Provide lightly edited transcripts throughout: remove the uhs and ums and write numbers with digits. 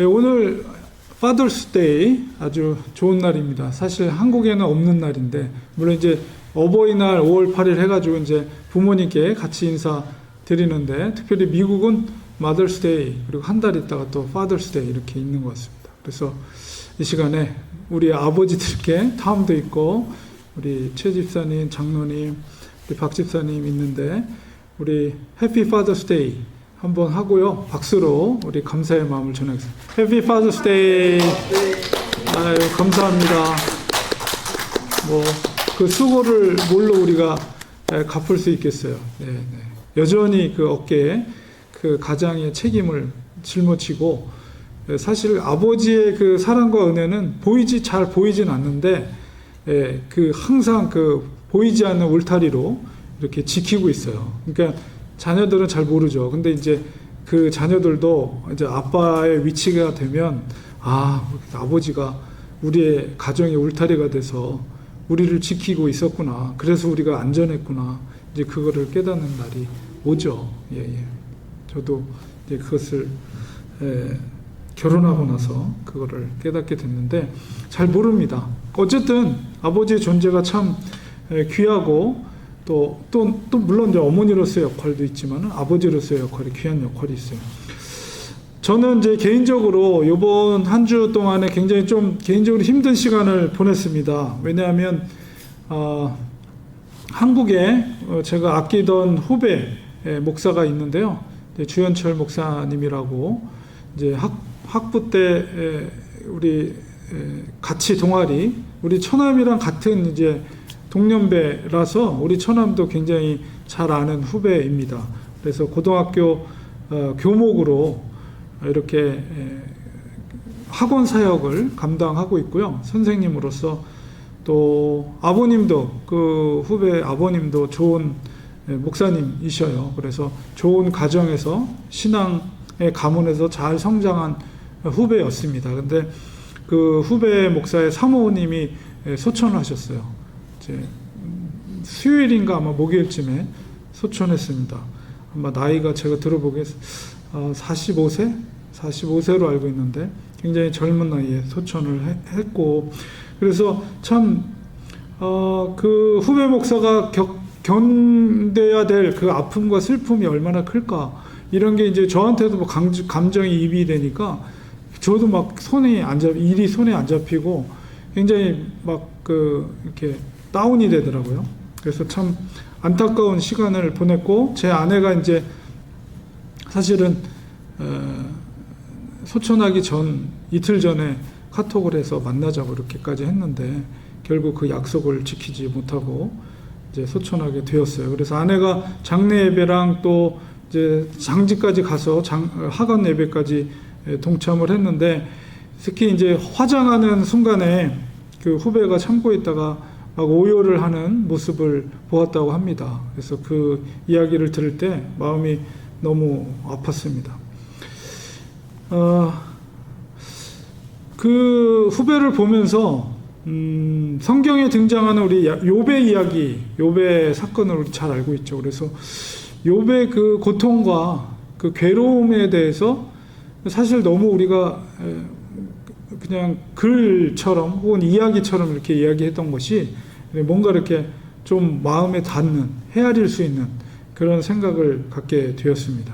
오늘 Father's Day 아주 좋은 날입니다. 사실 한국에는 없는 날인데, 물론 이제 어버이날 5월 8일 해가지고 이제 부모님께 같이 인사 드리는데, 특별히 미국은 Mother's Day, 그리고 한 달 있다가 또 Father's Day 이렇게 있는 것 같습니다. 그래서 이 시간에 우리 아버지들께 탐도 있고, 우리 최 집사님, 장로님, 우리 박 집사님 있는데, 우리 해피 Father's Day 한번 하고요. 박수로 우리 감사의 마음을 전하겠습니다. 해피 Father's Day. 아유, 감사합니다. 뭐 그 수고를 뭘로 우리가 갚을 수 있겠어요. 네, 네. 여전히 그 어깨에 그 가장의 책임을 짊어지고, 사실 아버지의 그 사랑과 은혜는 잘 보이진 않는데, 그 항상 그 보이지 않는 울타리로 이렇게 지키고 있어요. 그러니까 자녀들은 잘 모르죠. 근데 이제 그 자녀들도 이제 아빠의 위치가 되면, 아버지가 우리의 가정의 울타리가 돼서 우리를 지키고 있었구나. 그래서 우리가 안전했구나. 이제 그거를 깨닫는 날이 오죠. 예. 저도 이제 그것을 결혼하고 나서 그거를 깨닫게 됐는데, 잘 모릅니다. 어쨌든 아버지의 존재가 참 귀하고, 또 물론 이제 어머니로서의 역할도 있지만 아버지로서의 역할이 귀한 역할이 있어요. 저는 이제 개인적으로 이번 한 주 동안에 굉장히 좀 개인적으로 힘든 시간을 보냈습니다. 왜냐하면 한국에 제가 아끼던 후배 목사가 있는데요. 주현철 목사님이라고, 이제 학부 때 우리 같이 동아리, 우리 처남이랑 같은 이제 동년배라서 우리 처남도 굉장히 잘 아는 후배입니다. 그래서 고등학교 교목으로 이렇게 학원 사역을 감당하고 있고요. 선생님으로서 또 아버님도, 그 후배 아버님도 좋은 목사님이셔요. 그래서 좋은 가정에서 신앙의 가문에서 잘 성장한 후배였습니다. 근데 그 후배 목사의 사모님이 소천하셨어요. 이제 수요일인가 아마 목요일쯤에 소천했습니다. 아마 나이가 제가 들어보기에 45세로 알고 있는데, 굉장히 젊은 나이에 소천을 했고, 그래서 참 그 후배 목사가 견뎌야 될 그 아픔과 슬픔이 얼마나 클까, 이런 게 이제 저한테도 뭐 감정이 입이 되니까 저도 막 일이 손에 안 잡히고 굉장히 막 이렇게 다운이 되더라고요. 그래서 참 안타까운 시간을 보냈고, 제 아내가 이제 사실은 소천하기 이틀 전에 카톡을 해서 만나자고 이렇게까지 했는데, 결국 그 약속을 지키지 못하고 이제 소천하게 되었어요. 그래서 아내가 장례 예배랑 또 이제 장지까지 가서 하관 예배까지 동참을 했는데, 특히 이제 화장하는 순간에 그 후배가 참고 있다가 막 오열을 하는 모습을 보았다고 합니다. 그래서 그 이야기를 들을 때 마음이 너무 아팠습니다. 그 후배를 보면서 성경에 등장하는 우리 욥의 이야기, 욥의 사건을 우리 잘 알고 있죠. 그래서 욥의 그 고통과 그 괴로움에 대해서 사실 너무 우리가 그냥 글처럼 혹은 이야기처럼 이렇게 이야기했던 것이 뭔가 이렇게 좀 마음에 닿는, 헤아릴 수 있는 그런 생각을 갖게 되었습니다.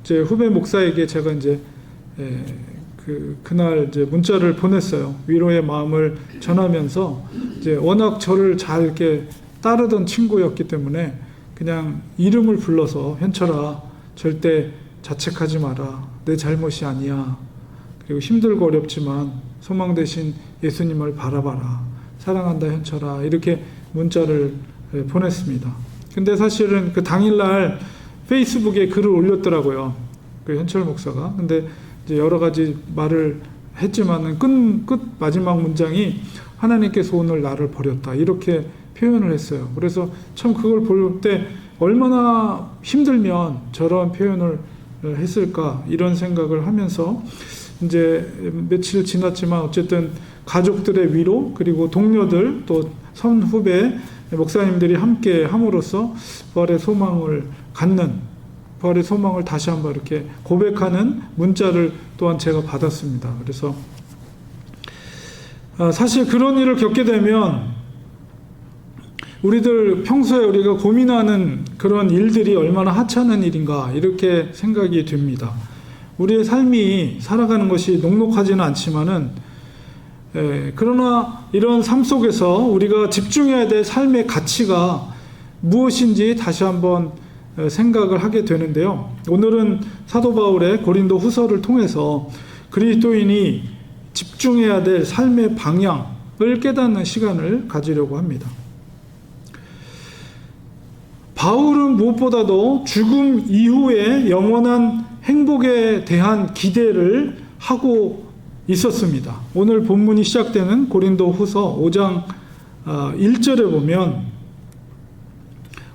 제 후배 목사에게 제가 이제 그날 이제 문자를 보냈어요. 위로의 마음을 전하면서, 이제 워낙 저를 잘 이렇게 따르던 친구였기 때문에 그냥 이름을 불러서, 현철아, 절대 자책하지 마라. 내 잘못이 아니야. 그리고 힘들고 어렵지만 소망 되신 예수님을 바라봐라. 사랑한다, 현철아. 이렇게 문자를 보냈습니다. 근데 사실은 그 당일날 페이스북에 글을 올렸더라고요. 그 현철 목사가. 근데 이제 여러 가지 말을 했지만은 끝 마지막 문장이 하나님께서 오늘 나를 버렸다. 이렇게 표현을 했어요. 그래서 참 그걸 볼 때 얼마나 힘들면 저런 표현을 했을까, 이런 생각을 하면서 이제 며칠 지났지만 어쨌든 가족들의 위로, 그리고 동료들, 또 선후배 목사님들이 함께 함으로써 부활의 소망을 갖는, 부활의 소망을 다시 한번 이렇게 고백하는 문자를 또한 제가 받았습니다. 그래서 사실 그런 일을 겪게 되면 우리들 평소에 우리가 고민하는 그런 일들이 얼마나 하찮은 일인가 이렇게 생각이 됩니다. 우리의 삶이 살아가는 것이 녹록하지는 않지만은 그러나 이런 삶 속에서 우리가 집중해야 될 삶의 가치가 무엇인지 다시 한번 생각을 하게 되는데요. 오늘은 사도 바울의 고린도 후서를 통해서 그리스도인이 집중해야 될 삶의 방향을 깨닫는 시간을 가지려고 합니다. 바울은 무엇보다도 죽음 이후의 영원한 행복에 대한 기대를 하고 있었습니다. 오늘 본문이 시작되는 고린도 후서 5장 1절에 보면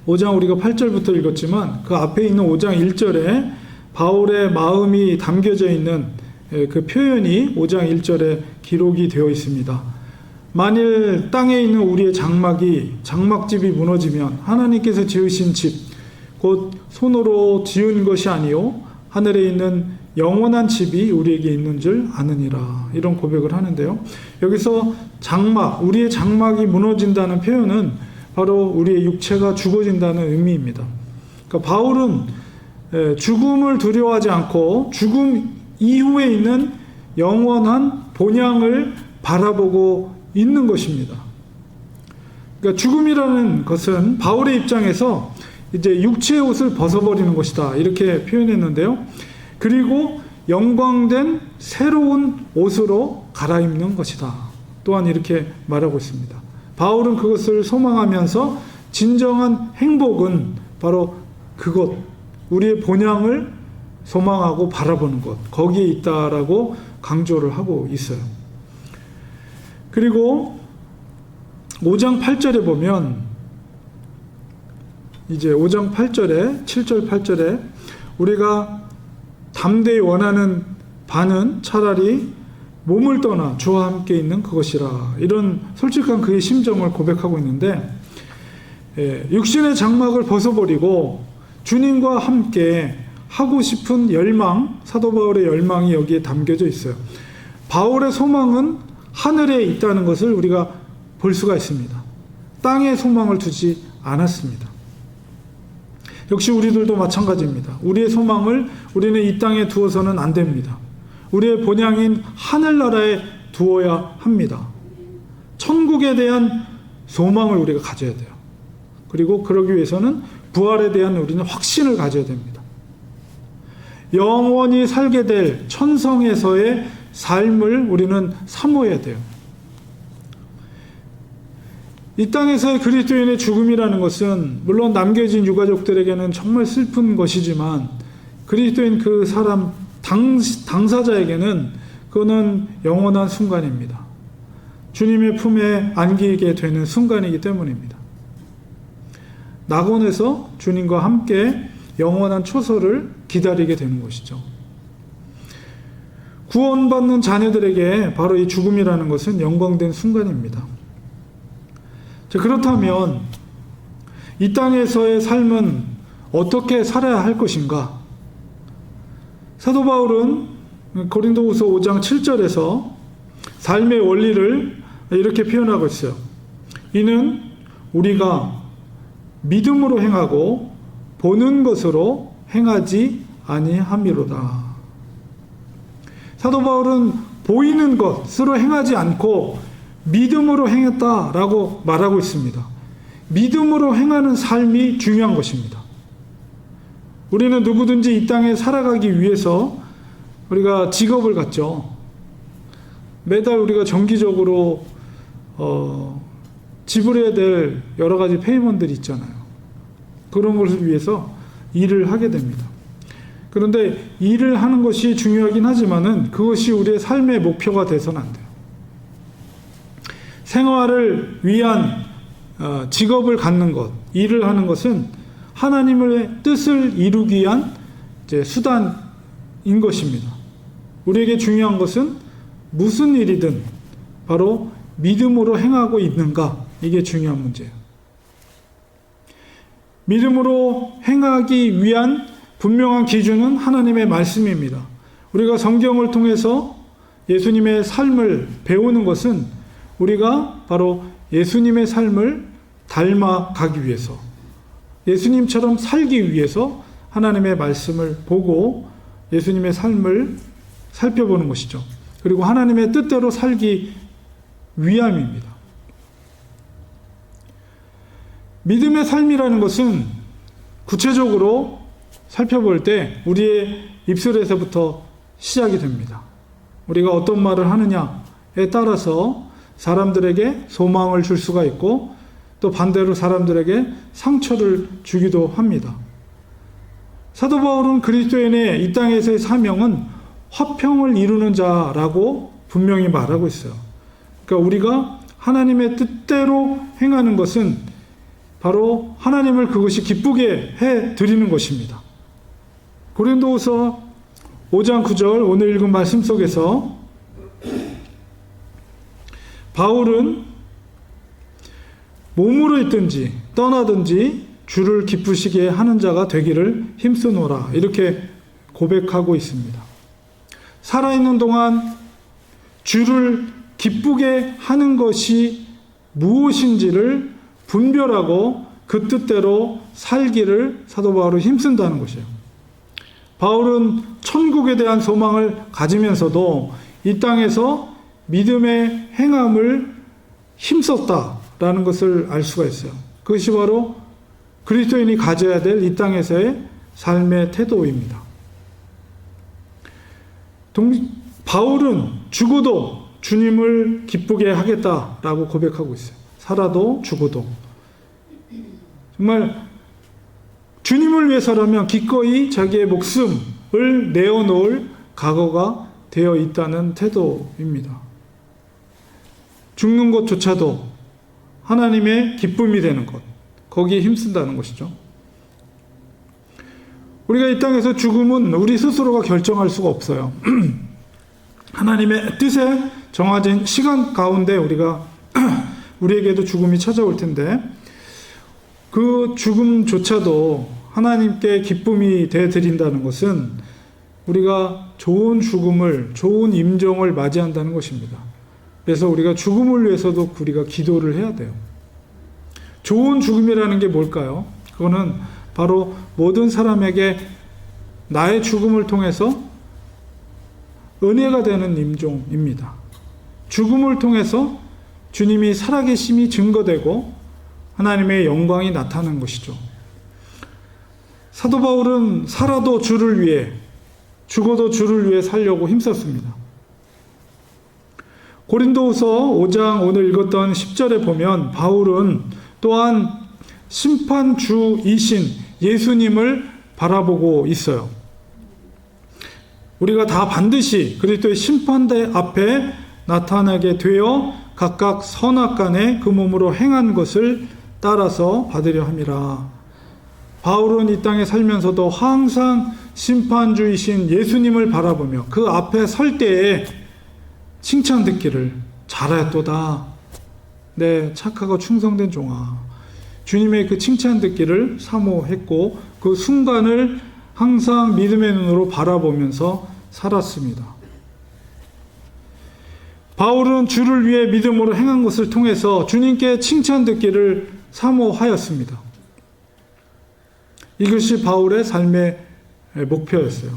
5장 우리가 8절부터 읽었지만 그 앞에 있는 5장 1절에 바울의 마음이 담겨져 있는 그 표현이 5장 1절에 기록이 되어 있습니다. 만일 땅에 있는 우리의 장막집이 무너지면 하나님께서 지으신 집, 곧 손으로 지은 것이 아니요 하늘에 있는 영원한 집이 우리에게 있는 줄 아느니라. 이런 고백을 하는데요. 여기서 장막, 우리의 장막이 무너진다는 표현은 바로 우리의 육체가 죽어진다는 의미입니다. 그러니까 바울은 죽음을 두려워하지 않고 죽음 이후에 있는 영원한 본향을 바라보고 있는 것입니다. 그러니까 죽음이라는 것은 바울의 입장에서 이제 육체의 옷을 벗어버리는 것이다. 이렇게 표현했는데요. 그리고 영광된 새로운 옷으로 갈아입는 것이다. 또한 이렇게 말하고 있습니다. 바울은 그것을 소망하면서 진정한 행복은 바로 그것, 우리의 본향을 소망하고 바라보는 것, 거기에 있다라고 강조를 하고 있어요. 그리고 5장 8절에 보면 이제 5장 8절에 7절 8절에 우리가 담대히 원하는 바는 차라리 몸을 떠나 주와 함께 있는 그것이라. 이런 솔직한 그의 심정을 고백하고 있는데 육신의 장막을 벗어버리고 주님과 함께 하고 싶은 열망, 사도 바울의 열망이 여기에 담겨져 있어요. 바울의 소망은 하늘에 있다는 것을 우리가 볼 수가 있습니다. 땅에 소망을 두지 않았습니다. 역시 우리들도 마찬가지입니다. 우리의 소망을 우리는 이 땅에 두어서는 안 됩니다. 우리의 본향인 하늘나라에 두어야 합니다. 천국에 대한 소망을 우리가 가져야 돼요. 그리고 그러기 위해서는 부활에 대한 우리는 확신을 가져야 됩니다. 영원히 살게 될 천성에서의 삶을 우리는 사모해야 돼요. 이 땅에서의 그리스도인의 죽음이라는 것은 물론 남겨진 유가족들에게는 정말 슬픈 것이지만 그리스도인 그 사람 당사자에게는 그거는 영원한 순간입니다. 주님의 품에 안기게 되는 순간이기 때문입니다. 낙원에서 주님과 함께 영원한 초소를 기다리게 되는 것이죠. 구원받는 자녀들에게 바로 이 죽음이라는 것은 영광된 순간입니다. 자, 그렇다면 이 땅에서의 삶은 어떻게 살아야 할 것인가? 사도 바울은 고린도후서 5장 7절에서 삶의 원리를 이렇게 표현하고 있어요. 이는 우리가 믿음으로 행하고 보는 것으로 행하지 아니함이로다. 사도 바울은 보이는 것으로 행하지 않고 믿음으로 행했다라고 말하고 있습니다. 믿음으로 행하는 삶이 중요한 것입니다. 우리는 누구든지 이 땅에 살아가기 위해서 우리가 직업을 갖죠. 매달 우리가 정기적으로 지불해야 될 여러 가지 페이먼들이 있잖아요. 그런 것을 위해서 일을 하게 됩니다. 그런데 일을 하는 것이 중요하긴 하지만은 그것이 우리의 삶의 목표가 돼서는 안 돼요. 생활을 위한 직업을 갖는 것, 일을 하는 것은 하나님의 뜻을 이루기 위한 이제 수단인 것입니다. 우리에게 중요한 것은 무슨 일이든 바로 믿음으로 행하고 있는가, 이게 중요한 문제예요. 믿음으로 행하기 위한 분명한 기준은 하나님의 말씀입니다. 우리가 성경을 통해서 예수님의 삶을 배우는 것은 우리가 바로 예수님의 삶을 닮아가기 위해서, 예수님처럼 살기 위해서 하나님의 말씀을 보고 예수님의 삶을 살펴보는 것이죠. 그리고 하나님의 뜻대로 살기 위함입니다. 믿음의 삶이라는 것은 구체적으로 살펴볼 때 우리의 입술에서부터 시작이 됩니다. 우리가 어떤 말을 하느냐에 따라서 사람들에게 소망을 줄 수가 있고 또 반대로 사람들에게 상처를 주기도 합니다. 사도 바울은 그리스도인의 이 땅에서의 사명은 화평을 이루는 자라고 분명히 말하고 있어요. 그러니까 우리가 하나님의 뜻대로 행하는 것은 바로 하나님을 그것이 기쁘게 해드리는 것입니다. 고린도후서 5장 9절 오늘 읽은 말씀 속에서 바울은 몸으로 있든지 떠나든지 주를 기쁘시게 하는 자가 되기를 힘쓰노라 이렇게 고백하고 있습니다. 살아있는 동안 주를 기쁘게 하는 것이 무엇인지를 분별하고 그 뜻대로 살기를 사도 바울은 힘쓴다는 것이에요. 바울은 천국에 대한 소망을 가지면서도 이 땅에서 믿음의 행함을 힘썼다라는 것을 알 수가 있어요. 그것이 바로 그리스도인이 가져야 될 이 땅에서의 삶의 태도입니다. 바울은 죽어도 주님을 기쁘게 하겠다라고 고백하고 있어요. 살아도 죽어도. 정말 주님을 위해서라면 기꺼이 자기의 목숨을 내어놓을 각오가 되어 있다는 태도입니다. 죽는 것조차도 하나님의 기쁨이 되는 것, 거기에 힘쓴다는 것이죠. 우리가 이 땅에서 죽음은 우리 스스로가 결정할 수가 없어요. 하나님의 뜻에 정해진 시간 가운데 우리에게도 죽음이 찾아올 텐데 그 죽음조차도 하나님께 기쁨이 되어드린다는 것은 우리가 좋은 죽음을, 좋은 임종을 맞이한다는 것입니다. 그래서 우리가 죽음을 위해서도 우리가 기도를 해야 돼요. 좋은 죽음이라는 게 뭘까요? 그거는 바로 모든 사람에게 나의 죽음을 통해서 은혜가 되는 임종입니다. 죽음을 통해서 주님이 살아계심이 증거되고 하나님의 영광이 나타나는 것이죠. 사도 바울은 살아도 주를 위해, 죽어도 주를 위해 살려고 힘썼습니다. 고린도후서 5장 오늘 읽었던 10절에 보면 바울은 또한 심판주이신 예수님을 바라보고 있어요. 우리가 다 반드시 그리스도의 심판대 앞에 나타나게 되어 각각 선악간에 그 몸으로 행한 것을 따라서 받으려 함이라. 바울은 이 땅에 살면서도 항상 심판주이신 예수님을 바라보며 그 앞에 설 때에 칭찬 듣기를 잘하였도다. 내 착하고 충성된 종아. 주님의 그 칭찬 듣기를 사모했고 그 순간을 항상 믿음의 눈으로 바라보면서 살았습니다. 바울은 주를 위해 믿음으로 행한 것을 통해서 주님께 칭찬 듣기를 사모하였습니다. 이것이 바울의 삶의 목표였어요.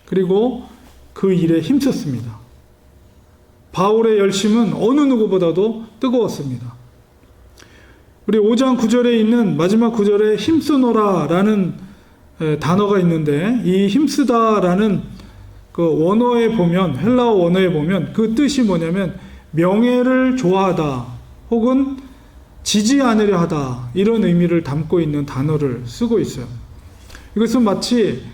그리고 그 일에 힘썼습니다. 바울의 열심은 어느 누구보다도 뜨거웠습니다. 우리 5장 9절에 있는 마지막 구절에 힘쓰노라라는 단어가 있는데 이 힘쓰다라는 그 원어에 보면, 헬라어 원어에 보면 그 뜻이 뭐냐면 명예를 좋아하다 혹은 지지 않으려 하다 이런 의미를 담고 있는 단어를 쓰고 있어요. 이것은 마치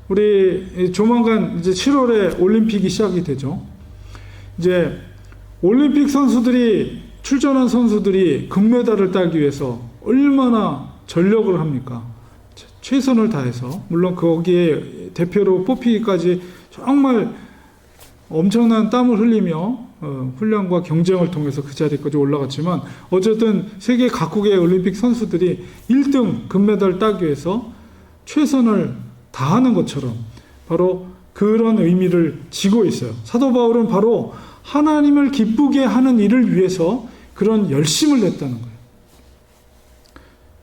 우리 조만간 이제 7월에 올림픽이 시작이 되죠. 이제 올림픽 선수들이 출전한 선수들이 금메달을 따기 위해서 얼마나 전력을 합니까? 최선을 다해서 물론 거기에 대표로 뽑히기까지 정말 엄청난 땀을 흘리며 훈련과 경쟁을 통해서 그 자리까지 올라갔지만 어쨌든 세계 각국의 올림픽 선수들이 1등 금메달을 따기 위해서 최선을 다하는 것처럼 바로 그런 의미를 지고 있어요. 사도 바울은 바로 하나님을 기쁘게 하는 일을 위해서 그런 열심을 냈다는 거예요.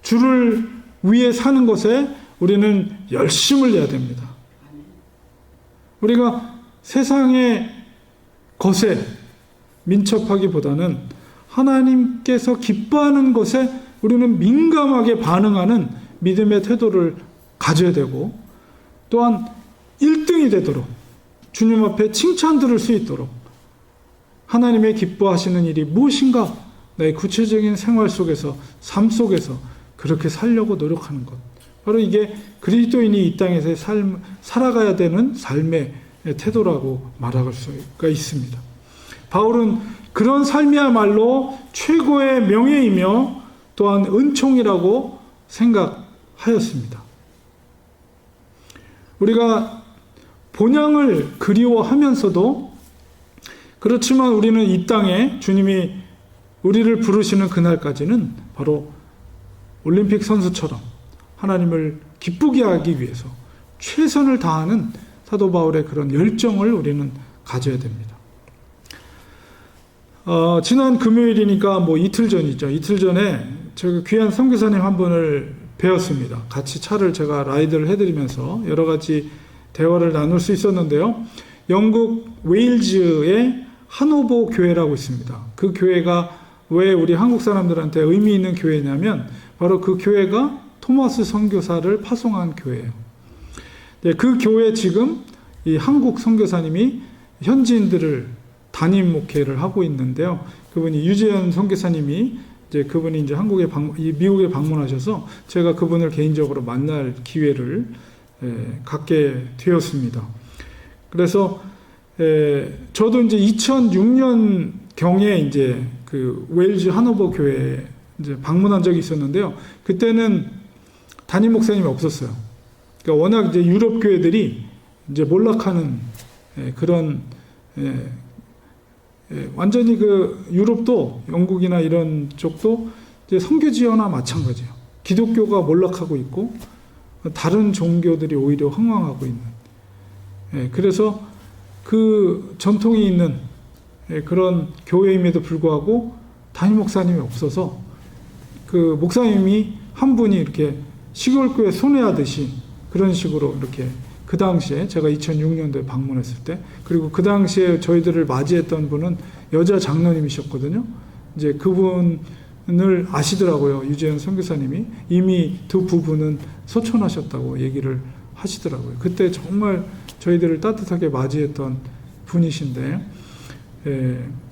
주를 위해 사는 것에 우리는 열심을 내야 됩니다. 우리가 세상의 것에 민첩하기보다는 하나님께서 기뻐하는 것에 우리는 민감하게 반응하는 믿음의 태도를 가져야 되고, 또한 1등이 되도록 주님 앞에 칭찬 들을 수 있도록 하나님의 기뻐하시는 일이 무엇인가 나의 구체적인 생활 속에서, 삶 속에서 그렇게 살려고 노력하는 것, 바로 이게 그리스도인이 이 땅에서 살아가야 되는 삶의 태도라고 말할 수가 있습니다. 바울은 그런 삶이야말로 최고의 명예이며 또한 은총이라고 생각하였습니다. 우리가 본향을 그리워하면서도, 그렇지만 우리는 이 땅에 주님이 우리를 부르시는 그날까지는 바로 올림픽 선수처럼 하나님을 기쁘게 하기 위해서 최선을 다하는 사도 바울의 그런 열정을 우리는 가져야 됩니다. 지난 금요일이니까 이틀 전이죠. 이틀 전에 제가 귀한 선교사님 한 분을 배웠습니다. 같이 차를 제가 라이드를 해드리면서 여러 가지 대화를 나눌 수 있었는데요. 영국 웨일즈의 하노버 교회라고 있습니다. 그 교회가 왜 우리 한국 사람들한테 의미 있는 교회냐면 바로 그 교회가 토마스 선교사를 파송한 교회예요. 네, 그 교회 지금 이 한국 선교사님이 현지인들을 담임 목회를 하고 있는데요. 그분이 유재현 선교사님이 그분이 이제 미국에 방문하셔서 제가 그분을 개인적으로 만날 기회를 갖게 되었습니다. 그래서 저도 이제 2006년 경에 이제 그 웨일즈 하노버 교회에 이제 방문한 적이 있었는데요. 그때는 담임 목사님이 없었어요. 그러니까 워낙 이제 유럽 교회들이 이제 몰락하는 그런 완전히 그 유럽도 영국이나 이런 쪽도 이제 선교지어나 마찬가지예요. 기독교가 몰락하고 있고 다른 종교들이 오히려 흥왕하고 있는. 그래서 그 전통이 있는 그런 교회임에도 불구하고 담임 목사님이 없어서 그 목사님이 한 분이 이렇게 시골교회 손회하듯이 그런 식으로 이렇게 그 당시에 제가 2006년도에 방문했을 때, 그리고 그 당시에 저희들을 맞이했던 분은 여자 장로님이셨거든요. 이제 그분을 아시더라고요. 유재현 선교사님이 이미 두 부부는 소천하셨다고 얘기를 하시더라고요. 그때 정말 저희들을 따뜻하게 맞이했던 분이신데,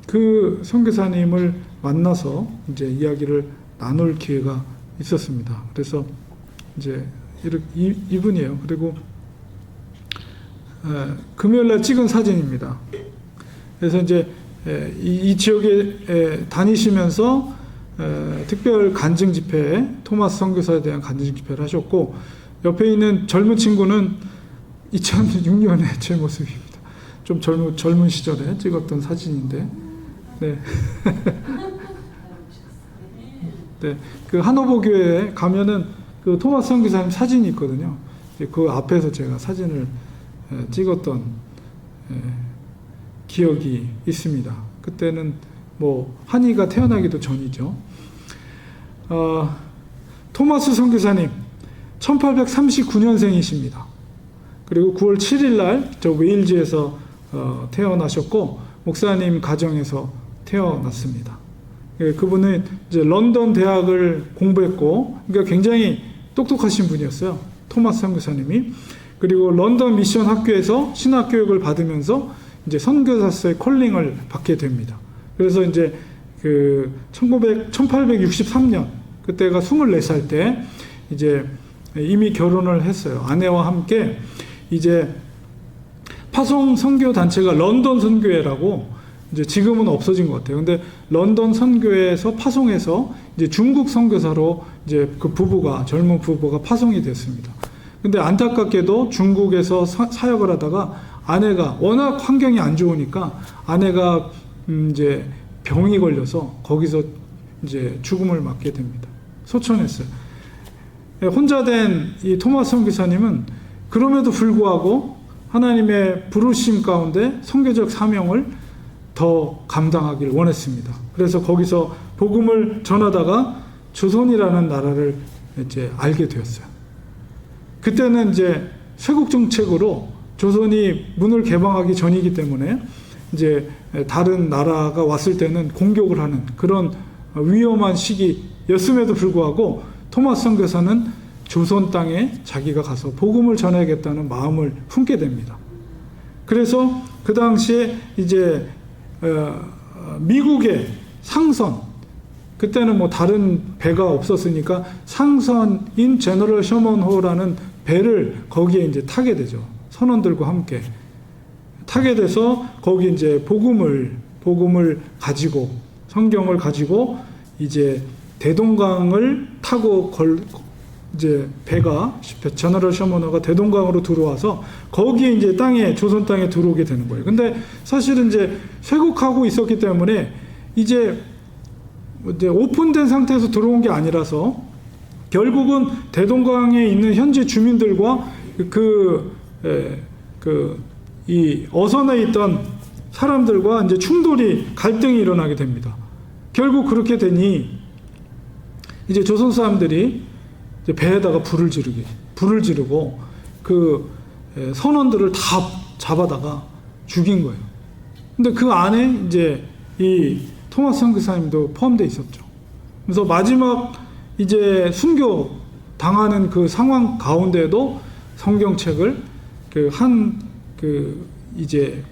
그 선교사님을 만나서 이제 이야기를 나눌 기회가 있었습니다. 그래서 이제 이분이에요. 그리고 금요일날 찍은 사진입니다. 그래서 이제 이 지역에 다니시면서 특별 간증 집회에 토마스 선교사에 대한 간증 집회를 하셨고, 옆에 있는 젊은 친구는 2006년의 제 모습입니다. 좀 젊은 시절에 찍었던 사진인데, 네. 네, 그 하노버 교회에 가면은 그 토마스 선교사님 사진이 있거든요. 그 앞에서 제가 사진을 찍었던 기억이 있습니다. 그때는 한이가 태어나기도 전이죠. 토마스 선교사님 1839년생이십니다. 그리고 9월 7일 날 저 웨일즈에서 태어나셨고 목사님 가정에서 태어났습니다. 그분은 이제 런던 대학을 공부했고, 그러니까 굉장히 똑똑하신 분이었어요. 토마스 선교사님이. 그리고 런던 미션 학교에서 신학 교육을 받으면서 이제 선교사로서의 콜링을 받게 됩니다. 그래서 이제 그 1863년 그때가 24살 때 이제 이미 결혼을 했어요. 아내와 함께 이제 파송 선교 단체가 런던 선교회라고 이제 지금은 없어진 것 같아요. 근데 런던 선교회에서 파송해서 이제 중국 선교사로 이제 그 젊은 부부가 파송이 됐습니다. 근데 안타깝게도 중국에서 사역을 하다가 아내가 워낙 환경이 안 좋으니까 아내가 이제 병이 걸려서 거기서 이제 죽음을 맞게 됩니다. 소천했어요. 혼자 된 이 토마스 선교사님은 그럼에도 불구하고 하나님의 부르심 가운데 선교적 사명을 더 감당하길 원했습니다. 그래서 거기서 복음을 전하다가 조선이라는 나라를 이제 알게 되었어요. 그때는 이제 쇄국 정책으로 조선이 문을 개방하기 전이기 때문에 이제 다른 나라가 왔을 때는 공격을 하는 그런 위험한 시기였음에도 불구하고 토마스 선교사는 조선 땅에 자기가 가서 복음을 전해야겠다는 마음을 품게 됩니다. 그래서 그 당시에 이제 미국의 상선, 그때는 뭐 다른 배가 없었으니까 상선인 제너럴 셔먼호라는 배를 거기에 이제 타게 되죠. 선원들과 함께 타게 돼서 거기 이제 복음을 가지고 성경을 가지고 이제 대동강을 타고 이제 배가 제너럴 셔먼호가 대동강으로 들어와서 거기에 이제 조선 땅에 들어오게 되는 거예요. 근데 사실은 이제 쇄국하고 있었기 때문에 이제 오픈된 상태에서 들어온 게 아니라서 결국은 대동강에 있는 현지 주민들과 이 어선에 있던 사람들과 이제 갈등이 일어나게 됩니다. 결국 그렇게 되니 이제 조선 사람들이 이제 배에다가 불을 지르고 그 선원들을 다 잡아다가 죽인 거예요. 근데 그 안에 이제 이 토마스 선교사님도 포함되어 있었죠. 그래서 마지막 이제 순교 당하는 그 상황 가운데도 성경책을 이제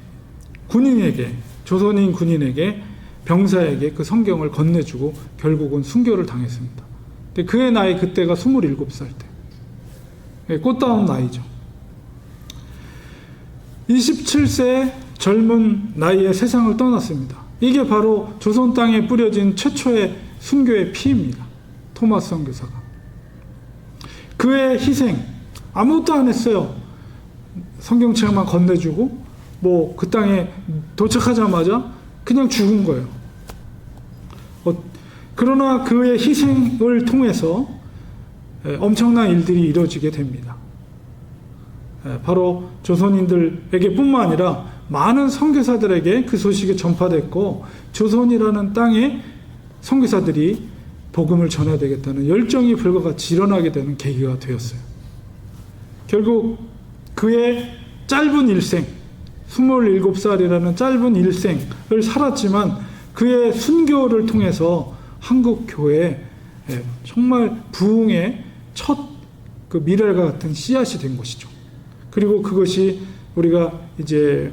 군인에게, 조선인 군인에게, 병사에게 그 성경을 건네주고 결국은 순교를 당했습니다. 근데 그의 나이 그때가 27살 때. 꽃다운 나이죠. 27세 젊은 나이에 세상을 떠났습니다. 이게 바로 조선 땅에 뿌려진 최초의 순교의 피입니다. 토마스 선교사가. 그의 희생, 아무것도 안 했어요. 성경책만 건네주고 뭐 그 땅에 도착하자마자 그냥 죽은 거예요. 그러나 그의 희생을 통해서 엄청난 일들이 이루어지게 됩니다. 바로 조선인들에게 뿐만 아니라 많은 선교사들에게 그 소식이 전파됐고 조선이라는 땅에 선교사들이 복음을 전해야 되겠다는 열정이 불과같이 일어나게 되는 계기가 되었어요. 결국 그의 짧은 일생, 27살이라는 짧은 일생을 살았지만 그의 순교를 통해서 한국 교회에 정말 부흥의 첫 그 미랄과 같은 씨앗이 된 것이죠. 그리고 그것이 우리가 이제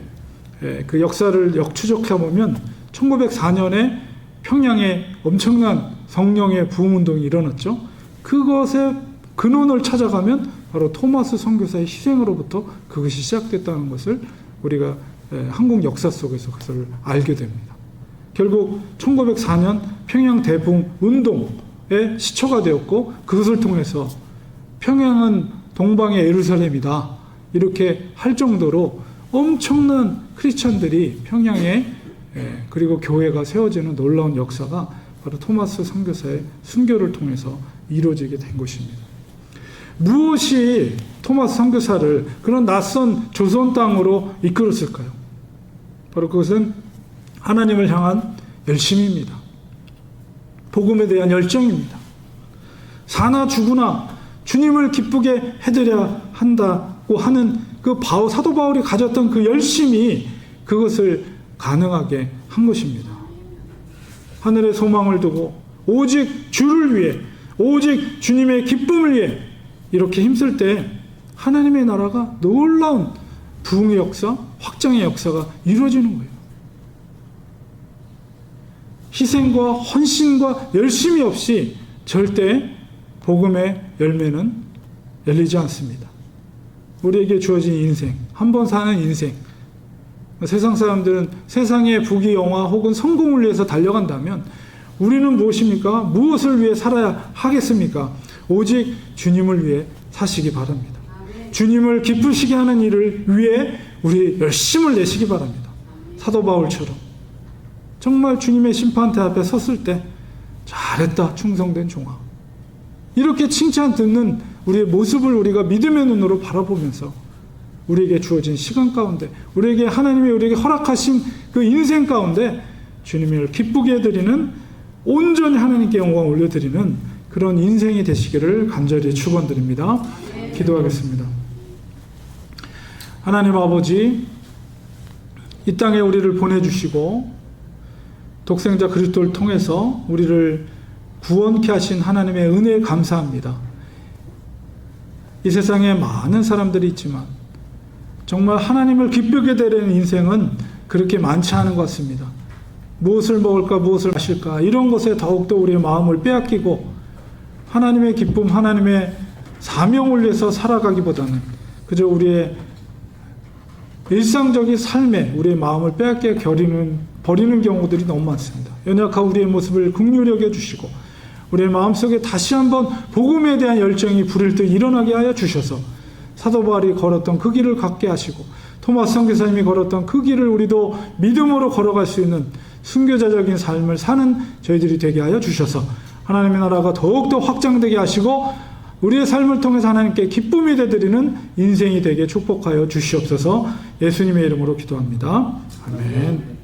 그 역사를 역추적해 보면 1904년에 평양에 엄청난 성령의 부흥운동이 일어났죠. 그것의 근원을 찾아가면 바로 토마스 선교사의 희생으로부터 그것이 시작됐다는 것을 우리가 한국 역사 속에서 그것을 알게 됩니다. 결국 1904년 평양 대붕 운동의 시초가 되었고 그것을 통해서 평양은 동방의 예루살렘이다 이렇게 할 정도로 엄청난 크리스천들이 평양에 그리고 교회가 세워지는 놀라운 역사가 바로 토마스 선교사의 순교를 통해서 이루어지게 된 것입니다. 무엇이 토마스 선교사를 그런 낯선 조선 땅으로 이끌었을까요? 바로 그것은 하나님을 향한 열심입니다. 복음에 대한 열정입니다. 사나 죽으나 주님을 기쁘게 해드려야 한다고 하는 그 사도 바울이 가졌던 그 열심이 그것을 가능하게 한 것입니다. 하늘의 소망을 두고 오직 주를 위해, 오직 주님의 기쁨을 위해 이렇게 힘쓸 때 하나님의 나라가 놀라운 부흥의 역사, 확장의 역사가 이루어지는 거예요. 희생과 헌신과 열심이 없이 절대 복음의 열매는 열리지 않습니다. 우리에게 주어진 인생, 한 번 사는 인생, 세상 사람들은 세상의 부귀영화 혹은 성공을 위해서 달려간다면 우리는 무엇입니까? 무엇을 위해 살아야 하겠습니까? 오직 주님을 위해 사시기 바랍니다. 주님을 기쁘시게 하는 일을 위해 우리 열심을 내시기 바랍니다. 사도 바울처럼 정말 주님의 심판대 앞에 섰을 때 잘했다 충성된 종아, 이렇게 칭찬 듣는 우리의 모습을 우리가 믿음의 눈으로 바라보면서 우리에게 주어진 시간 가운데, 우리에게 하나님이 우리에게 허락하신 그 인생 가운데 주님을 기쁘게 해드리는, 온전히 하나님께 영광 올려드리는 그런 인생이 되시기를 간절히 축원드립니다. 기도하겠습니다. 하나님 아버지, 이 땅에 우리를 보내주시고 독생자 그리스도를 통해서 우리를 구원케 하신 하나님의 은혜에 감사합니다. 이 세상에 많은 사람들이 있지만 정말 하나님을 기쁘게 되는 인생은 그렇게 많지 않은 것 같습니다. 무엇을 먹을까, 무엇을 마실까, 이런 것에 더욱더 우리의 마음을 빼앗기고 하나님의 기쁨, 하나님의 사명을 위해서 살아가기보다는 그저 우리의 일상적인 삶에 우리의 마음을 빼앗겨 버리는 경우들이 너무 많습니다. 연약한 우리의 모습을 긍휼히 여겨주시고 우리의 마음속에 다시 한번 복음에 대한 열정이 불일 듯 일어나게 하여 주셔서 사도 바울이 걸었던 그 길을 걷게 하시고 토마스 선교사님이 걸었던 그 길을 우리도 믿음으로 걸어갈 수 있는 순교자적인 삶을 사는 저희들이 되게 하여 주셔서 하나님의 나라가 더욱더 확장되게 하시고 우리의 삶을 통해서 하나님께 기쁨이 되드리는 인생이 되게 축복하여 주시옵소서. 예수님의 이름으로 기도합니다. 아멘.